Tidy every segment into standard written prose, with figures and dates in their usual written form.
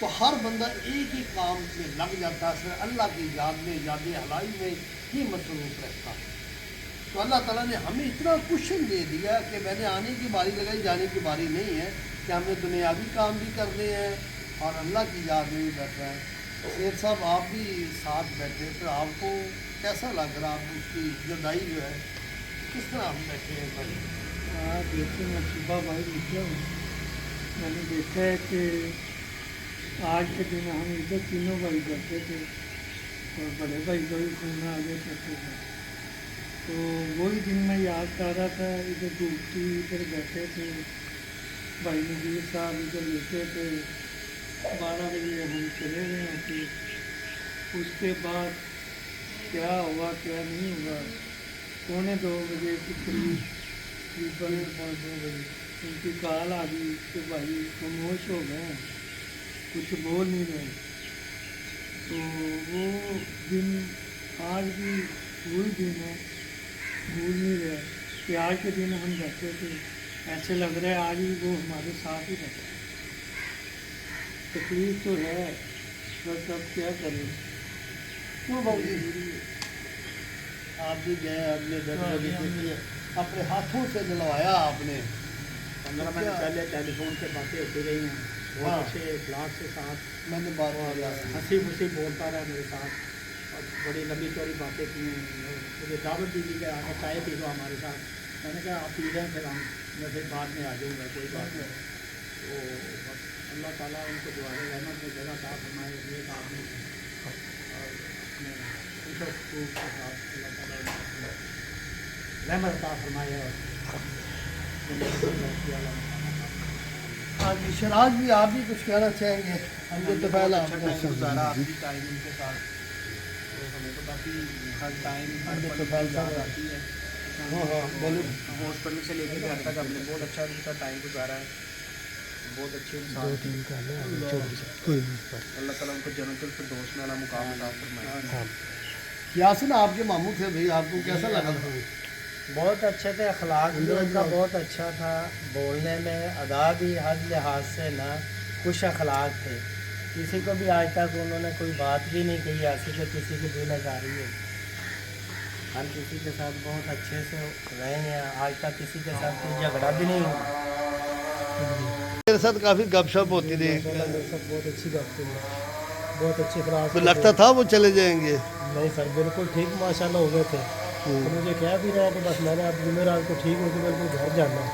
تو ہر بندہ ایک ہی کام میں لگ جاتا ہے، صرف اللہ کی یاد میں، یاد ہلائی میں ہی مصروف رہتا ہے۔ تو اللہ تعالیٰ نے ہمیں اتنا کشن دے دیا کہ میں نے آنے کی باری لگائی، جانے کی باری نہیں ہے، کہ ہم نے دنیاوی کام بھی کرنے ہیں اور اللہ کی یاد میں بھی بیٹھنا ہے۔ سید صاحب آپ بھی ساتھ بیٹھے، تو آپ کو کیسا لگ رہا؟ آپ اس کی جدائی جو ہے کس طرح ہم بیٹھے ہیں بھائی؟ دیکھیں میں صبح بھائی نکلا ہوں، میں نے دیکھا ہے کہ آج کے دن ہم ادھر تینوں بھائی بیٹھے تھے اور بڑے بھائی کو بھی فون آ گئے کرتے تھے، تو وہی دن میں یاد کر رہا تھا۔ ادھر ڈوبتی ادھر بیٹھے تھے، بھائی نذیر صاحب ادھر لیٹے تھے، 12 بجے ہم چلے گئے ہیں پھر اس کے بعد کیا ہوا کیا نہیں ہوا، 1:45 بجے کے قریب تقریباً 2 بجے ان کی کال آ گئی کہ بھائی خاموش ہو گئے ہیں، کچھ بول نہیں رہے۔ تو وہ دن آج بھی وہی دن ہے، بھول نہیں رہے کہ آج کے دن ہم بیٹھے تھے، ایسے لگ رہا ہے آج بھی وہ ہمارے ساتھ ہی رہتا ہے۔ تکلیف تو ہے، بس اب کیا کریں۔ کیوں بابو جی آپ بھی گئے، آپ نے 10 بجے دیکھی، اپنے ہاتھوں سے دلوایا آپ نے؟ 15 منٹ پہلے ٹیلی فون سے باتیں ہوتی رہی ہیں، بہت اچھے اخلاق کے ساتھ، میں نے بات اور کیا ہنسی خوشی بولتا رہا میرے ساتھ، اور بڑی لمبی چوڑی باتیں کی ہیں۔ مجھے دعوت دی کہ آگے چائے پی لو ہمارے ساتھ، میں نے کہا آپ پی جائیں، پھر میں پھر بعد میں آ جاؤں گا، کوئی بات نہیں۔ تو بس اللہ تعالیٰ ان کو دعائے رحمت میں جگہ عطا فرمائے، نیک آدمی اور اپنے خوش و خصوص کے ساتھ اللہ تعالیٰ ان کو رحمت عطا فرمائے اور ہاں جی شراج بھی آپ بھی کچھ کہنا چاہیں گے؟ ہم نے تو پہلا اچھا ٹائم گزارا آپ کی ٹائم ان کے ساتھ، تو ہمیں تو کافی ہر ٹائم ہر پل کی یاد آتی ہے۔ ہاں ہاں بولو۔ ہاسپٹل سے لے کے گھر تک ہم نے بہت اچھا ان کا ٹائم گزارا ہے، بہت اچھے انسان ہیں۔ اللہ تعالیٰ ان کو جنت الفردوس میں اعلیٰ مقام عطا فرمائے۔ یاسین آپ کے ماموں تھے بھائی، آپ کو کیسا لگا تھا؟ بہت اچھے تھے، اخلاق بھی ان کا بہت اچھا تھا، بولنے میں ادا بھی ہر لحاظ سے نہ خوش اخلاق تھے، کسی کو بھی آج تک انہوں نے کوئی بات بھی نہیں کہی ایسی کہ کسی کی دل آزاری ہو، ہر کسی کے ساتھ بہت اچھے سے رہے ہیں، آج تک کسی کے ساتھ کوئی جھگڑا بھی نہیں ہوا۔ میرے ساتھ کافی گپ شپ ہوتی رہی، بہت اچھی بات ہے، بہت اچھی اخلاق تو لگتا تھا وہ چلے جائیں گے؟ نہیں سر بالکل ٹھیک ماشاء اللہ ہو گئے تھے، تو مجھے کہہ بھی رہا کہ بس میں نے اب جمعرات کو ٹھیک ہو کے میرے کو گھر جانا ہے،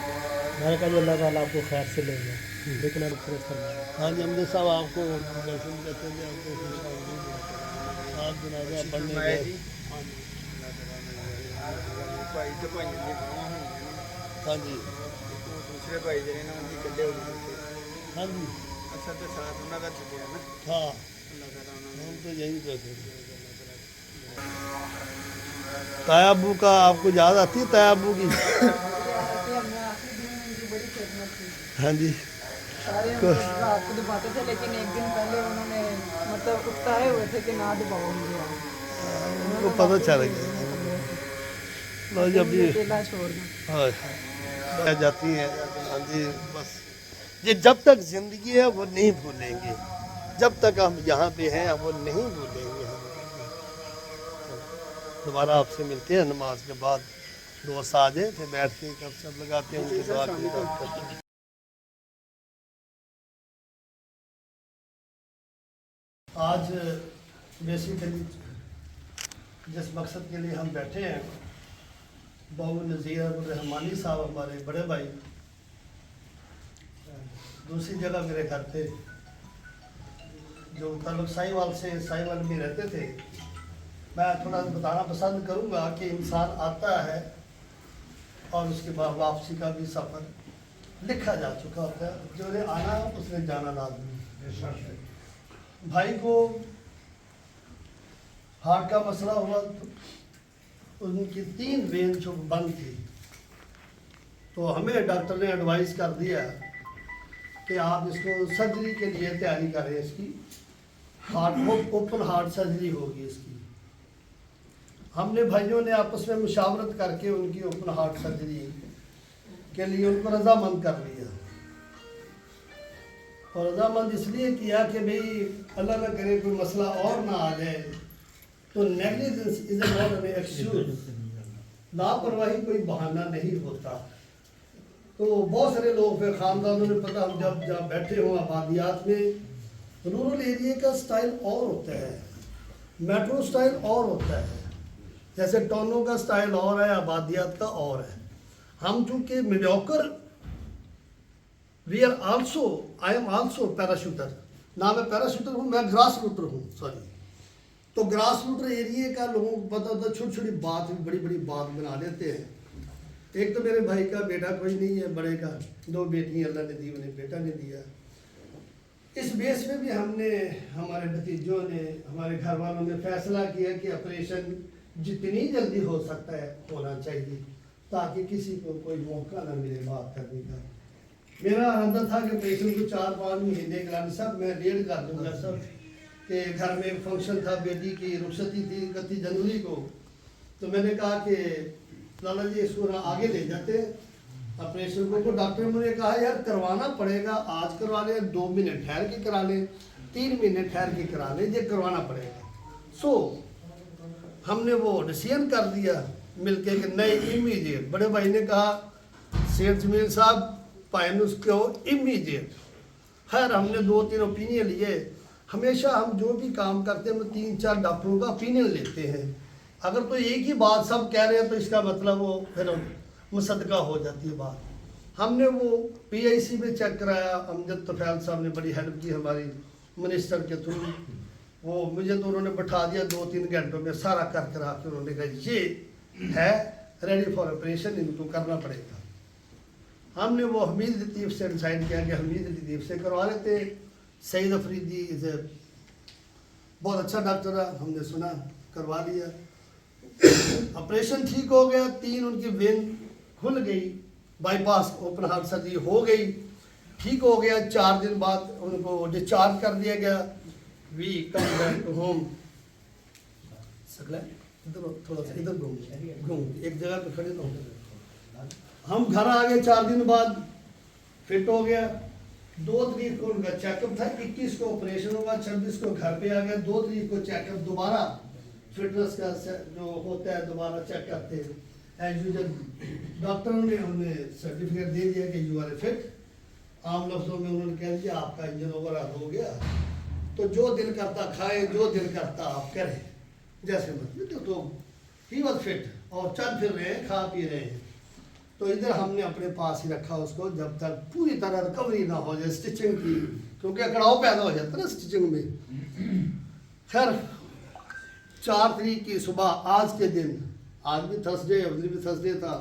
میں نے کہا جی اللہ تعالیٰ آپ کو خیر سے لے جائے، لیکن اب فرض فرمایا۔ ہاں جی امجد صاحب آپ کو کیسے کہتے ہیں آپ کو آپ جنازہ پڑھنے گئے؟ بھائی تو بھائی نے گاواں ہوئی ہاں جی دوسرے بھائی جڑے نا ان کی کلے ہو گئے، ہاں جی اصل تو ساتھ انہوں کا چھٹیا نا، ہاں اللہ تعالیٰ انہوں ہم تو یہی کہتے ہیں۔ تایا ابو کا آپ کو یاد آتی ہے تایا ابو کی؟ ہاں جی سارے رات کو دباتے تھے، لیکن ایک دن پہلے انہوں نے مطلب اکتائے ہوئے تھے کہ نہ دباؤ مجھے، ان کو پتہ چل گیا لو جب بھی اکیلا چھوڑ دوں۔ جاتی ہیں۔ ہاں جی بس یہ جب تک زندگی ہے وہ نہیں بھولیں گے، جب تک ہم یہاں پہ ہیں وہ نہیں بھولیں گے ہم۔ دوبارہ آپ سے ملتے ہیں نماز کے بعد، دوست آ جائیں پھر بیٹھ کے گپ شپ لگاتے ہیں، ان کی دعا کی بات کرتے ہیں۔ آج بیسیکلی جس مقصد کے لیے ہم بیٹھے ہیں، بابو نذیر الرحمانی صاحب ہمارے بڑے بھائی دوسری جگہ میرے گھر تھے، جو تعلق سائیوال سے سائیوال میں رہتے تھے۔ میں تھوڑا بتانا پسند کروں گا کہ انسان آتا ہے اور اس کے بعد واپسی کا بھی سفر لکھا جا چکا ہوتا ہے، جو نے آنا اس نے جانا لازمی۔ بھائی کو ہارٹ کا مسئلہ ہوا تو ان کی 3 وین جو بند تھی، تو ہمیں ڈاکٹر نے ایڈوائز کر دیا کہ آپ اس کو سرجری کے لیے تیاری کریں، اس کی ہارٹ اوپن ہارٹ سرجری ہوگی اس کی۔ ہم نے بھائیوں نے آپس میں مشاورت کر کے ان کی اوپن ہارٹ سرجری کے لیے ان کو رضامند کر لیا۔ اور رضامند اس لیے کیا کہ بھئی اللہ نہ کرے کوئی مسئلہ اور نہ آ جائے، تو negligence is a not an excuse, لاپرواہی کوئی بہانہ نہیں ہوتا۔ تو بہت سارے لوگ پھر خاندانوں نے پتہ، ہم جب جہاں بیٹھے ہوں آبادیات میں، رورل ایریا کا سٹائل اور ہوتا ہے، میٹرو سٹائل اور ہوتا ہے، جیسے ٹاؤنوں کا سٹائل اور ہے، آبادیات کا اور ہے۔ ہم چونکہ mediocre, we are also, I am also parachuter, نہ میں پیراشوٹر ہوں، میں گراس روٹر ہوں، سوری۔ تو گراس روٹر ایریے کا لوگوں کو پتہ ہوتا ہے، چھوٹی چھوٹی بات بھی بڑی بڑی بات بنا لیتے ہیں۔ ایک تو میرے بھائی کا بیٹا کوئی نہیں ہے، بڑے کا 2 بیٹیاں اللہ نے دی، انہیں بیٹا نے دیا۔ اس بیس میں بھی ہم نے، ہمارے بھتیجوں نے، ہمارے گھر والوں نے فیصلہ کیا کہ آپریشن جتنی جلدی ہو سکتا ہے ہونا چاہیے، تاکہ کسی کو کوئی موقع نہ ملے بات کرنے کا۔ میرا ارادہ تھا کہ آپریشن کو 4-5 مہینے کرانے، سب میں ڈیڑھ کر دوں گا سب، کہ گھر میں ایک فنکشن تھا، بیٹی کی رخصتی تھی 31 جنوری کو، تو میں نے کہا کہ لالا جی اس کو آگے لے جاتے آپریشن کو۔ ڈاکٹر نے مجھے کہا یار کروانا پڑے گا، آج کروا لیں، 2 مہینے ٹھہر کے کرا لیں، 3 مہینے ٹھہر کے کرا لیں، یہ کروانا پڑے گا۔ سو ہم نے وہ ڈیسیژن کر دیا مل کے کہ نہیں، امیڈیٹ۔ بڑے بھائی نے کہا سیٹھ جمیل صاحب پائن اس کو امیڈیٹ۔ خیر ہم نے 2-3 اوپینین لیے۔ ہمیشہ ہم جو بھی کام کرتے ہیں ہم 3-4 ڈاکٹروں کا اوپینین لیتے ہیں۔ اگر تو ایک ہی بات سب کہہ رہے ہیں تو اس کا مطلب وہ پھر مصدقہ ہو جاتی ہے بات۔ ہم نے وہ پی آئی سی میں چیک کرایا، امجد طفیل صاحب نے بڑی ہیلپ کی ہماری منسٹر کے تھرو، وہ مجھے تو انہوں نے بٹھا دیا 2-3 گھنٹوں میں سارا کر کرا کے انہوں نے کہا یہ ہے ریڈی فار آپریشن، ان کو کرنا پڑے گا۔ ہم نے وہ حمید لطیف سے ڈیسائڈ کیا کہ حمید لطیف سے کروا لیتے۔ سعید افریدی از اے بہت اچھا ڈاکٹر ہے، ہم نے سنا، کروا لیا۔ آپریشن ٹھیک ہو گیا، 3 ان کی وین کھل گئی، bypass open heart surgery ہو گئی، ٹھیک ہو گیا۔ 4 دن بعد ان کو ڈسچارج کر دیا گیا۔ وی کم بیک ٹو ہوم۔ ادھر تھوڑا سا ادھر گھوم ایک جگہ پہ کھڑے تو ہم گھر آ گئے 4 دن بعد، فٹ ہو گیا۔ 2 تاریخ کو ان کا چیک اپ تھا، 21 کو آپریشن ہوگا، 26 کو گھر پہ آ گیا۔ 2 تاریخ کو چیک اپ دوبارہ، فٹنس کا جو ہوتا ہے دوبارہ چیک کرتے ہیں ایز یوزل۔ ڈاکٹروں نے ہمیں سرٹیفکیٹ دے دیا کہ یو آر اے فٹ۔ عام لفظوں میں انہوں نے کہہ دیا آپ کا انجن اوور آل ہو گیا، تو جو دل کرتا کھائے، جو دل کرتا آپ کریں، جیسے مطلب تو ہی واز فٹ اور چل پھر رہے ہیں، کھا پی رہے ہیں۔ تو ادھر ہم نے اپنے پاس ہی رکھا اس کو جب تک پوری طرح ریکوری نہ ہو جائے اسٹچنگ کی، کیونکہ اکڑاؤ پیدا ہو جاتا ہے نا اسٹچنگ میں۔ خیر 4 تاریخ کی صبح، آج کے دن، آج بھی تھرسڈے، ادھر بھی تھرسڈے تھا،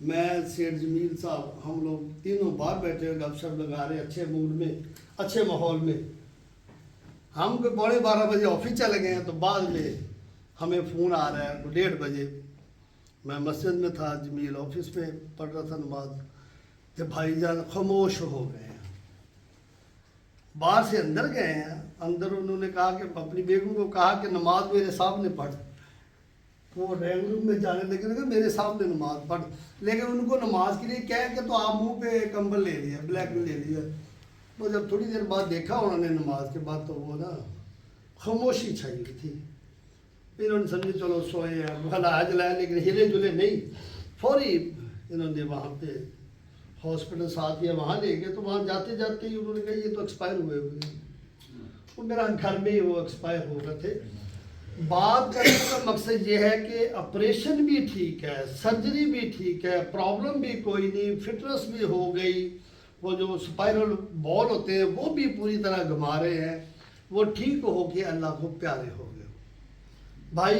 میں سیٹھ جمیل صاحب ہم لوگ تینوں باہر بیٹھے ہوئے گپ شپ لگا رہے، اچھے موڈ میں، اچھے ماحول میں۔ ہم 12:30 بجے آفس چلے گئے ہیں، تو بعد میں ہمیں فون آ رہا ہے 1:30 بجے، میں مسجد میں تھا، جمیل آفس میں پڑھ رہا تھا نماز، کہ بھائی جان خاموش ہو گئے ہیں۔ باہر سے اندر گئے ہیں، اندر انہوں نے کہا کہ اپنی بیگم کو کہا کہ نماز میرے سامنے پڑھ۔ وہ ڈرائنگ روم میں جانے لگے کہ میرے سامنے نماز پڑھ، لیکن ان کو نماز کے لیے کہہ کہ تو آپ منہ پہ کمبل لے لیا، بلیک میں لے لیا۔ وہ جب تھوڑی دیر بعد دیکھا انہوں نے نماز کے بعد، تو وہ نا خاموشی چھائی ہوئی تھی۔ پھر انہوں نے سمجھے چلو سوئے ہیں، ہلایا جلایا، لیکن ہلے جلے نہیں۔ فوری انہوں نے وہاں پہ ہاسپٹل ساتھ یا وہاں لے گئے، تو وہاں جاتے جاتے ہی انہوں نے کہا یہ تو ایکسپائر ہوئے ہوئے ہیں۔ وہ میرا گھر میں ہی وہ ایکسپائر ہو رہے تھے۔ بات کرنے کا مقصد یہ ہے کہ آپریشن بھی ٹھیک ہے، سرجری بھی ٹھیک ہے، پرابلم بھی کوئی نہیں، فٹنس بھی ہو گئی، وہ جو اسپائرل بال ہوتے ہیں وہ بھی پوری طرح گھما رہے ہیں، وہ ٹھیک ہو کے اللہ کو پیارے ہو گئے۔ بھائی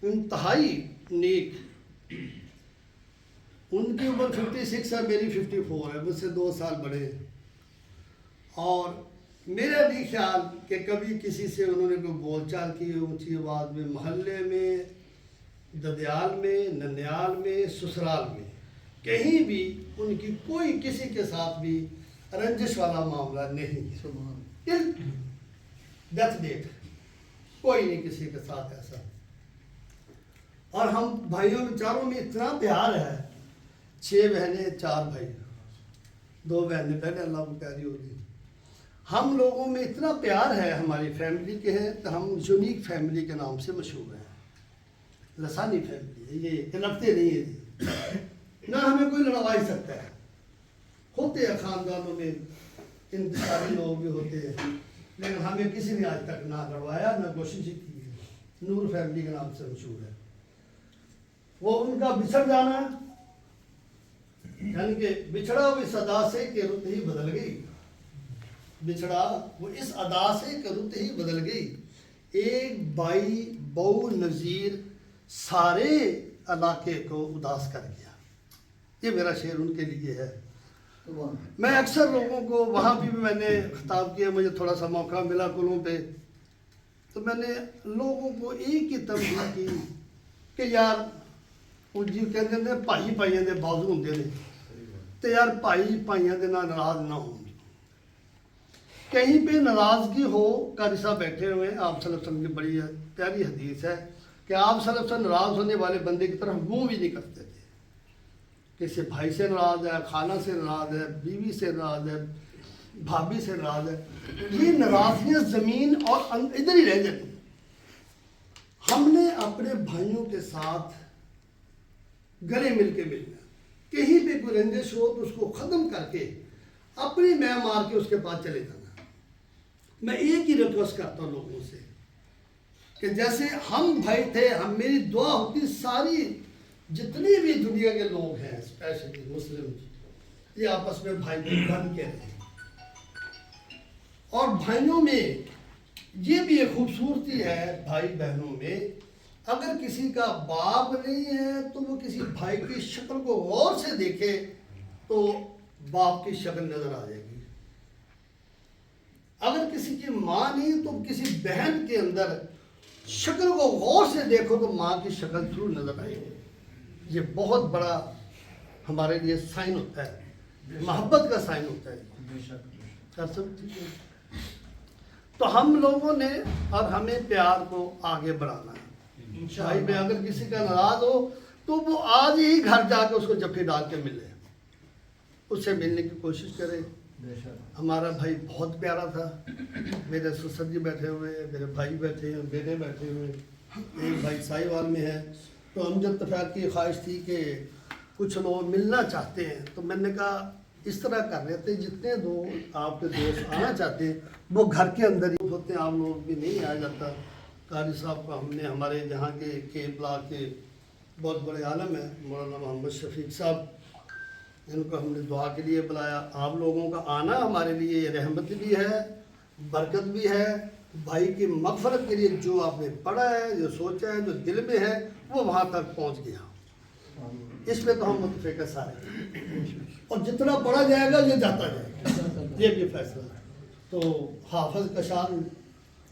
انتہائی نیک، ان کی عمر 56 ہے، میری 54 ہے، مجھ سے 2 سال بڑے ہیں۔ اور میرا نہیں خیال کہ کبھی کسی سے انہوں نے کوئی بول چال کی اونچی آواز میں، محلے میں، ددیال میں، ننیال میں، سسرال میں، کہیں بھی ان کی کوئی کسی کے ساتھ بھی رنجش والا معاملہ نہیں۔ ڈیتھ ڈیٹ کوئی نہیں کسی کے ساتھ ایسا۔ اور ہم بھائیوں میں چاروں میں اتنا پیار ہے، 6 بہنیں 4 بھائی، 2 بہنیں پہلے اللہ کو پیاری ہوگی۔ ہم لوگوں میں اتنا پیار ہے ہماری فیملی کے ہے تو ہم یونیک فیملی کے نام سے مشہور ہیں. لسانی فیملی ہے یہ، لڑتے نہیں ہے جی، نہ ہمیں کوئی لڑوائی سکتا ہے. ہوتے ہیں خاندانوں میں انتشاری لوگ بھی ہوتے ہیں، لیکن ہمیں کسی نے آج تک نہ لڑوایا نہ کوشش کی ہے. نور فیملی کے نام سے مشہور ہے. وہ ان کا بچھڑ جانا یعنی کہ بچھڑا وہ اس ادا سے کہ رت ہی بدل گئی. بچھڑا وہ اس ادا سے کہ رت ہی بدل گئی. ایک بائی بہو نذیر سارے علاقے کو اداس کر گیا. یہ میرا شعر ان کے لیے ہے. میں اکثر لوگوں کو وہاں بھی میں نے خطاب کیا، مجھے تھوڑا سا موقع ملا کلوں پہ، تو میں نے لوگوں کو ایک ہی تنبیہ کی کہ یار وہ جی کہتے ہیں بھائی بھائیوں دے بازو ہوندے نے، تو یار بھائی بھائیوں دے نال ناراض نہ ہوں. کہیں پہ ناراضگی ہو، قاری صاحب بیٹھے ہوئے ہیں، آپ صلی اللہ علیہ وسلم کی بڑی پیاری حدیث ہے کہ آپ صلی اللہ علیہ وسلم ناراض ہونے والے بندے کی طرف منہ بھی نہیں کرتے تھے. کسی بھائی سے ناراض ہے، خالہ سے ناراض ہے، بیوی سے ناراض ہے، بھابھی سے ناراض ہے، یہ ناراضگیاں زمین اور ادھر ہی رہ جاتی. ہم نے اپنے بھائیوں کے ساتھ گلے مل کے ملنا، کہیں پہ کوئی رنجش ہو تو اس کو ختم کر کے اپنی میں مار کے اس کے پاس چلے جانا. میں ایک ہی ریکویسٹ کرتا ہوں لوگوں سے کہ جیسے ہم بھائی تھے، ہم میری دعا ہوتی ساری جتنے بھی دنیا کے لوگ ہیں اسپیشلی مسلم، یہ آپس میں بھائی بن کے رہیں. اور بھائیوں میں یہ بھی ایک خوبصورتی ہے، بھائی بہنوں میں اگر کسی کا باپ نہیں ہے تو وہ کسی بھائی کی شکل کو غور سے دیکھے تو باپ کی شکل نظر آ جائے گی. اگر کسی کی ماں نہیں تو کسی بہن کے اندر شکل کو غور سے دیکھو تو ماں کی شکل ضرور نظر آئے گی. یہ بہت بڑا ہمارے لیے سائن ہوتا ہے، محبت کا سائن ہوتا ہے. تو ہم لوگوں نے اور ہمیں پیار کو آگے بڑھانا ہے. بھائی میں اگر کسی کا ناراض ہو تو وہ آج ہی گھر جا کے اس کو جفی ڈال کے ملے، اس سے ملنے کی کوشش کرے. ہمارا بھائی بہت پیارا تھا. میرے سسر جی بیٹھے ہوئے ہیں، میرے بھائی بیٹھے ہیں، بیٹے بیٹھے ہوئے، ایک بھائی سائیوال میں ہے. تو ہم جب اتفاق کی خواہش تھی کہ کچھ لوگ ملنا چاہتے ہیں تو میں نے کہا اس طرح کر رہے تھے جتنے آپ کے دوست آنا چاہتے ہیں وہ گھر کے اندر ہی ہوتے ہیں، آپ لوگ بھی نہیں آیا جاتا. قاری صاحب کو ہم نے ہمارے یہاں کے بلاک کے بہت بڑے عالم ہیں مولانا محمد شفیق صاحب، ان کو ہم نے دعا کے لیے بلایا. آپ لوگوں کا آنا ہمارے لیے رحمت بھی ہے، برکت بھی ہے. بھائی کی مغفرت کے لیے جو آپ نے پڑھا ہے، جو سوچا ہے، جو دل میں ہے وہ وہاں تک پہنچ گیا. اس میں تو ہم متفق سارے، اور جتنا پڑھا جائے گا یہ جاتا جائے گا، یہ بھی فیصلہ ہے. تو حافظ کشان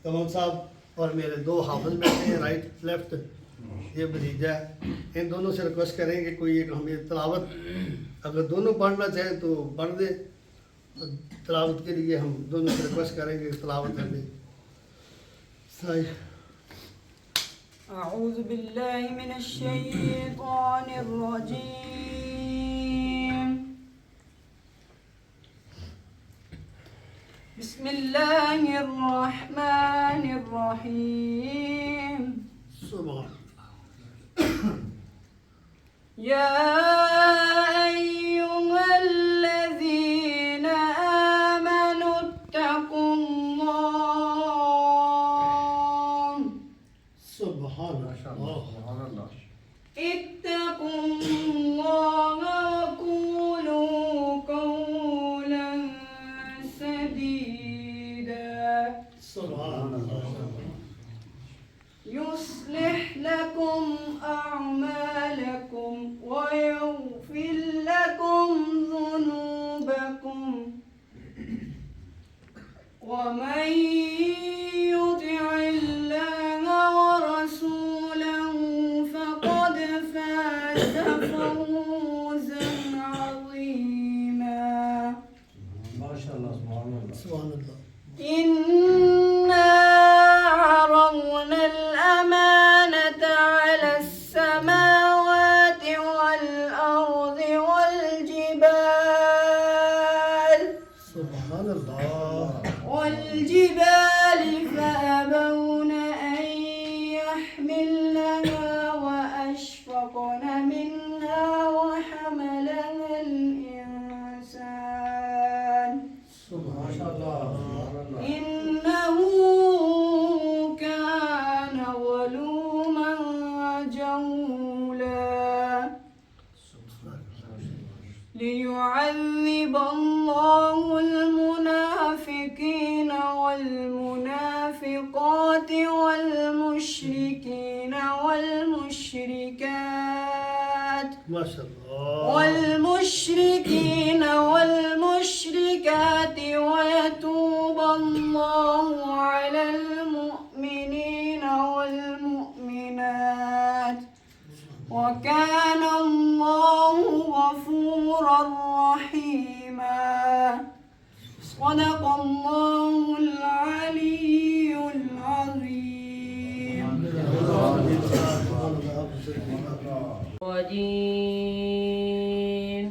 کمل صاحب اور میرے دو حافظ بیٹھے ہیں رائٹ لیفٹ، یہ بھتیجا ہے. ان دونوں سے ریکویسٹ کریں کہ کوئی ایک ہمیں تلاوت اگر دونوں پڑھنا چاہیں تو پڑھ دیں. تلاوت کے لیے ہم دونوں سے ریکویسٹ کریں گے تلاوت کر دیں. أعوذ بالله من الشيطان الرجيم. بسم الله الرحمن الرحيم. سبحان يا أيها الذين آمنوا اتقوا الله سبحان اللہ. اتقوا الله وقولوا قولا سديدا سبحان اللہ. يصلح لكم أعمالكم ويغفر لكم ذنوبكم ومن يطع الله ورسوله فقد فاز فوزا عظيما. سبحان اللہ. إنا عرضنا الأمانة على السماوات والأرض والجبال سبحان اللہ. يحملنها وأشفقن منها وحملها الإنسان إنه كان ظلوما جهولا ليعذب الله المنافقين والمنافقات والمشركين والمشركات ما شاء الله والمشركين والمشركات ويتوب الله على المؤمنين والمؤمنات وكان الله غفورا رحيما صدق الله العلي العظيم الرجيم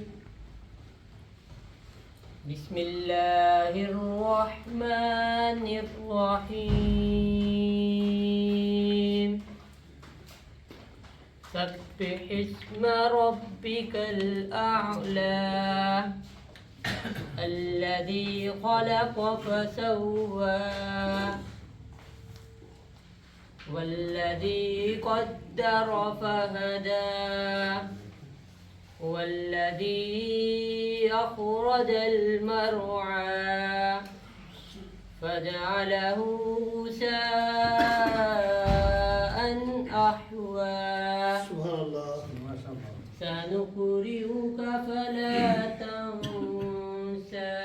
بسم الله الرحمن الرحيم سبح اسم ربك الأعلى الذي خلق فسوى والذي قدر فهدى والذي أخرج المرعى فجعله غثاء أحوى سبحان الله سنقرئك فلا تنسى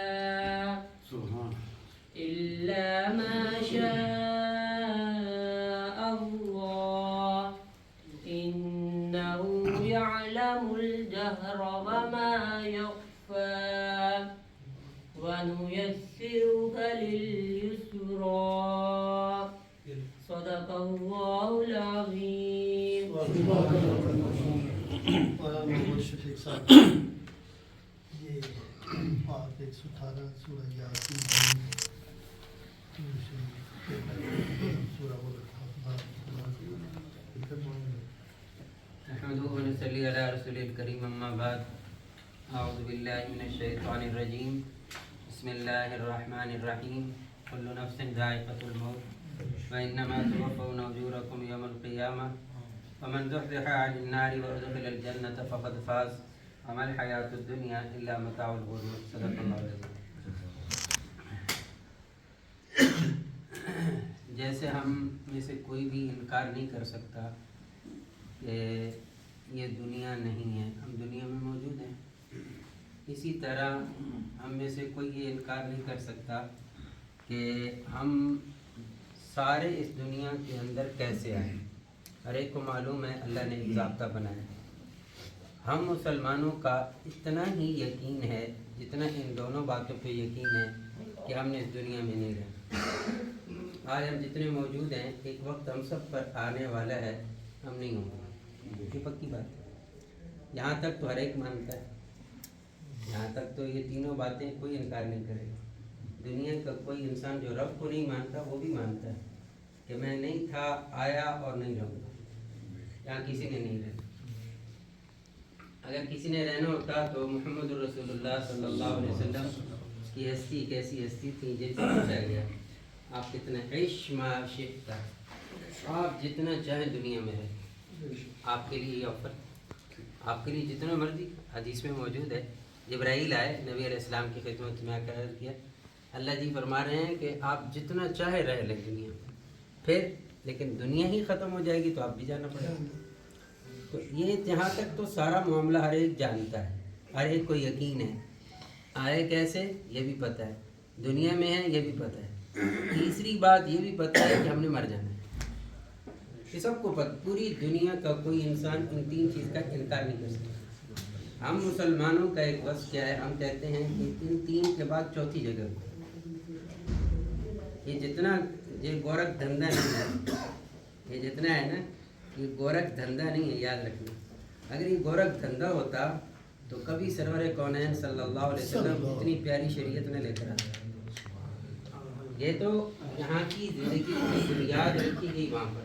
إلا ما شاء الله إنه يعلم الجهر وما يخفى ونيسرك لليسرى صدق الله العظيم. شفیق صاحب یہ آیت 118 سورہ یاسین سورہ نحمده ونصلي على رسوله الكريم أما بعد أعوذ بالله من الشيطان الرجيم بسم الله الرحمن الرحيم كل نفس ذائقة الموت وإنما توفون أجوركم يوم القيامة ومن زحزح عن النار وأدخل الجنة فقد فاز وما الحياة الدنيا إلا متاع الغرور صدق الله العظيم. جیسے ہم میں سے کوئی بھی انکار نہیں کر سکتا کہ یہ دنیا نہیں ہے، ہم دنیا میں موجود ہیں، اسی طرح ہم میں سے کوئی یہ انکار نہیں کر سکتا کہ ہم سارے اس دنیا کے اندر کیسے آئے. ہر ایک کو معلوم ہے اللہ نے ایک ضابطہ بنایا. ہم مسلمانوں کا اتنا ہی یقین ہے جتنا ان دونوں باتوں پہ یقین ہے کہ ہم نے اس دنیا میں نہیں رہے. آج ہم جتنے موجود ہیں ایک وقت ہم سب پر آنے والا ہے، ہم نہیں ہوں گے، یہ پکی بات ہے. یہاں تک تو ہر ایک مانتا ہے، یہاں تک تو یہ تینوں باتیں کوئی انکار نہیں کرے گا. دنیا کا کوئی انسان جو رب کو نہیں مانتا وہ بھی مانتا ہے کہ میں نہیں تھا، آیا اور نہیں رہوں گا. یہاں کسی نے نہیں رہنا. اگر کسی نے رہنا ہوتا تو محمد رسول اللہ صلی اللہ علیہ وسلم کی ہستی کیسی ہستی تھی جیسے پوچھا گیا آپ کتنا عیش ما شئت، آپ جتنا چاہیں دنیا میں رہیں. آپ کے لیے یہ آفر، آپ کے لیے جتنا مرضی. حدیث میں موجود ہے جبرائیل آئے نبی علیہ السلام کی خدمت میں آ کر عرض کیا اللہ جی فرما رہے ہیں کہ آپ جتنا چاہے رہ لیں دنیا میں، پھر لیکن دنیا ہی ختم ہو جائے گی تو آپ بھی جانا پڑے گا. تو یہ جہاں تک تو سارا معاملہ ہر ایک جانتا ہے، ہر ایک کو یقین ہے. آئے کیسے یہ بھی پتہ ہے، دنیا میں ہے یہ بھی پتہ ہے. تیسری بات یہ بھی پتہ ہے کہ ہم نے مر جانا ہے. یہ سب کو پتہ، پوری دنیا کا کوئی انسان ان تین چیز کا انکار نہیں کر سکتا. ہم مسلمانوں کا ایک وصف کیا ہے، ہم کہتے ہیں کہ ان تین کے بعد چوتھی جگہ کو. یہ جتنا یہ گورکھ دھندا نہیں ہے، یہ جتنا ہے نا یہ گورکھ دھندا نہیں ہے، یاد رکھنا. اگر یہ گورکھ دھندا ہوتا تو کبھی سرور کونین صلی اللہ علیہ وسلم اتنی پیاری شریعت میں لے کر آتا. یہ تو یہاں کی زندگی کی بنیاد رکھی گئی وہاں پر.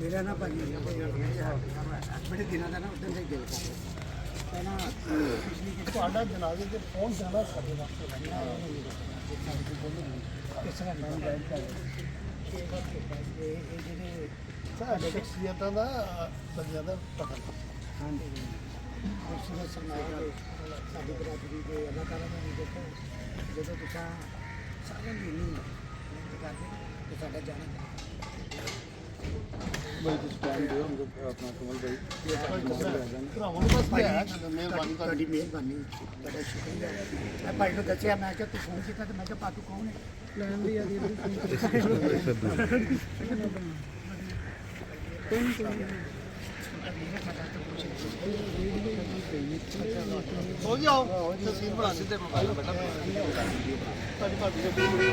ਮੇਰਾ ਨਾ ਭਾਜੀ ਬੜੇ ਦਿਨਾਂ ਦਾ ਨਾ ਉਦੋਂ ਦੇ ਦਿਲ ਕਰ ਪਹਿਲਾਂ ਤੁਹਾਡਾ ਜਨਾਜ਼ੇ ਤੇ ਪਹੁੰਚ ਜਾਣਾ ਸਾਡੇ ਵਾਸਤੇ ਕਿਸ ਤਰ੍ਹਾਂ ਨਾਮ ਗਾਇਬ ਕਰ ਇਹ ਜਿਹੜੇ ਸਾਡੇ ਸ਼ਖਸੀਅਤਾਂ ਦਾ ਬੰਦਿਆਂ ਦਾ ਪਤਾ ਨਹੀਂ। ਹਾਂਜੀ ਉਸਨੇ ਸਰਮਾਇਆ ਸਾਡੀ ਬਰਾਦਰੀ ਦੇ ਅੱਲਾਹ ਤਾਲਾ ਦਾ ਵੀ ਦੇਖੋ ਜਦੋਂ ਤੁਸੀਂ ਸਾਰਿਆਂ ਦੀ ਨਹੀਂ ਮਿਹਨਤ ਕਰਦੇ ਤੇ ਸਾਡਾ ਜਾਣਾ ਭਰਾਵਾਂ ਨੂੰ ਬਸ ਲਿਆ ਮਿਹਰਬਾਨੀ ਤੁਹਾਡੀ ਮਿਹਰਬਾਨੀ ਤੁਹਾਡਾ ਸ਼ੁਕਰੀਆ ਮੈਂ ਭਾਈ ਨੂੰ ਦੱਸਿਆ ਮੈਂ ਕਿਹਾ ਤੂੰ ਫੋਨ ਕੀਤਾ ਤੇ ਮੈਂ ਕਿਹਾ ਪਾਤੂ ਕੌਣ ਹੈ ਲੈਣ ਦੀ ਆਦੀ ਹੋ ਜਾਓ ਤਸਵੀਰ ਬਣਾ ਸਿੱਧੇ ਮੋਬਾਈਲ ਬਟਾ ਤੁਹਾਡੀ ਭਾਬੀ ਦੇ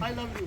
I love you।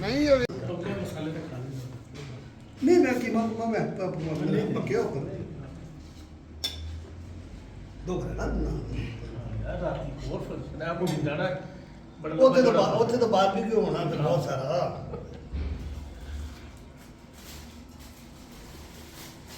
ਨਹੀਂ ਹੋਵੇ ਨਹੀਂ ਮੈਂ ਕੀ ਮੈਂ ਪੱਕੇ ਹੋ ਕਰ ਦੋ ਕਰ ਨਾ ਉੱਥੇ ਤਾਂ ਬਾਅਦ ਵੀ ਕਿਉਂ ਹੋਣਾ ਫਿਰ ਬਹੁਤ ਸਾਰਾ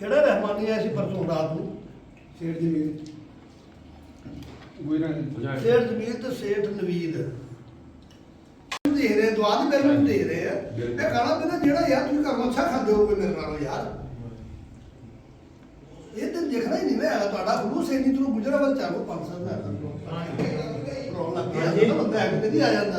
ਕਿਹੜਾ ਰਹਿਮਾਨੀ ਆਇਆ ਸੀ ਪਰਸੋਂ ਰਾਤ ਨੂੰ ਸੇਠ ਜਮੀਲ ਸੇਠ ਜਮੀਲ ਤੇ ਸੇਠ ਨਵੀਦ ਦੇ ਰਹੇ ਦੁਆ ਦੀ ਮੈਨੂੰ ਦੇ ਰਹੇ ਆ ਇਹ ਖਾਣਾ ਪੀਣਾ ਜਿਹੜਾ ਯਾਰ ਤੁਸੀਂ ਕੰਮ ਅੱਛਾ ਖਾਂਦੇ ਹੋਗੇ ਮੇਰੇ ਨਾਲੋਂ ਯਾਰ ਇਹ ਤਾਂ ਦੇਖਣਾ ਹੀ ਨਹੀਂ ਨਾ ਹੈਗਾ ਤੁਹਾਡਾ ਖਲੂਸ ਇੰਨੀ ਦੂਰੋਂ ਗੁਜਰਾ ਬਸ ਚਾਹੋ 500 ਦਾ ਪ੍ਰੋਬਲਮ ਲੱਗ ਗਿਆ ਨਾ ਬੰਦਾ ਐ ਕਿਤੇ ਨਹੀਂ ਆ ਜਾਂਦਾ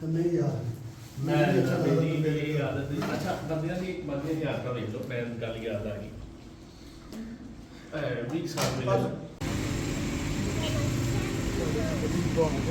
ਕਿ ਨਹੀਂ ਯਾਰ ਮੈਂ ਮੇਰੀ ਆਦਤ ਨਹੀਂ। ਅੱਛਾ ਬੰਦਿਆਂ ਦੀ ਆਦਤਾਂ ਵੇਖ ਲਓ, ਮੈਂ ਗੱਲ ਯਾਦ ਆ ਗਈ। ਵੀ ਸਾਹਮਣੇ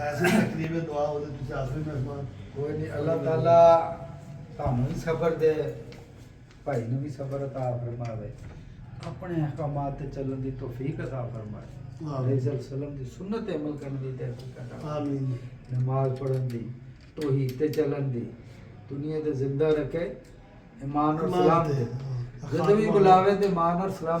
ਹੈ ਸੀ ਤਕਰੀਬਨ ਦੁਆ ਉਹਦੇ ਤੁਸੀਂ ਆਖਰੀ ਮਹਿਮਾਨ ਕੋਈ ਨਹੀਂ ਅੱਲਾਹ ਤਾਲਾ ਤੁਹਾਨੂੰ ਵੀ ਸਬਰ ਦੇ ਭਾਈ ਨੂੰ ਵੀ ਸਬਰ عطا ਫਰਮਾਵੇ ਆਪਣੇ ਅਹਿਕਾਮਾਤ ਤੇ ਚੱਲਣ ਦੀ ਤੌਫੀਕ عطا ਫਰਮਾਵੇ ਰਸੂਲ ਸੱਲਮ ਦੀ ਸੁਨਨਤ ਤੇ ਅਮਲ ਕਰਨ ਦੀ ਤੌਫੀਕ عطا ਆਮੀਨ। ਨਮਾਜ਼ ਪੜ੍ਹਨ ਦੀ ਤੌਹੀਦ ਤੇ ਚੱਲਣ ਦੀ ਦੁਨੀਆ ਤੇ ਜ਼ਿੰਦਾ ਰੱਖੇ ਇਮਾਨ ਔਰ ਸਲਾਮ ਦੇ ਜਦੋਂ ਵੀ ਬੁਲਾਵੇ ਤੇ ਇਮਾਨ ਔਰ ਸਲਾਮ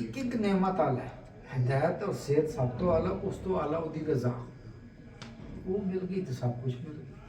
ਇੱਕ ਇੱਕ ਨਿਮਤ ਆਲਾ ਹੈ ਹਦਾਇਤ ਔਰ ਸਿਹਤ ਸਭ ਤੋਂ ਆਲਾ ਉਸ ਤੋਂ ਆਲਾ ਉਹਦੀ ਰਜ਼ਾ ਉਹ ਮਿਲ ਗਈ ਤੇ ਸਭ ਕੁਝ ਮਿਲ ਗਿਆ।